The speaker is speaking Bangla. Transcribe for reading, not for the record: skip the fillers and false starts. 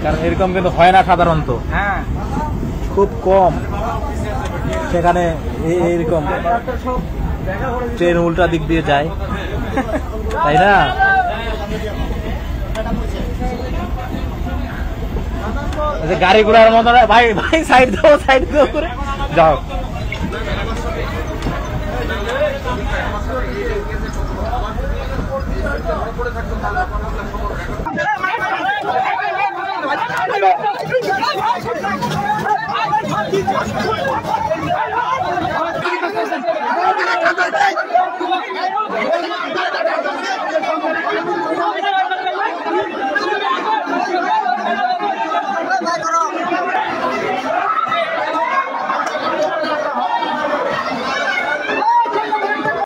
কারণ এরকম কিন্তু হয় না সাধারণত, হ্যাঁ খুব কম। সেখানে এইরকম ট্রেন উল্টা দিক দিয়ে যায়, তাই না? গাড়ি ঘোড়ার মতো ভাই ভাই সাইড দাও করে যাও।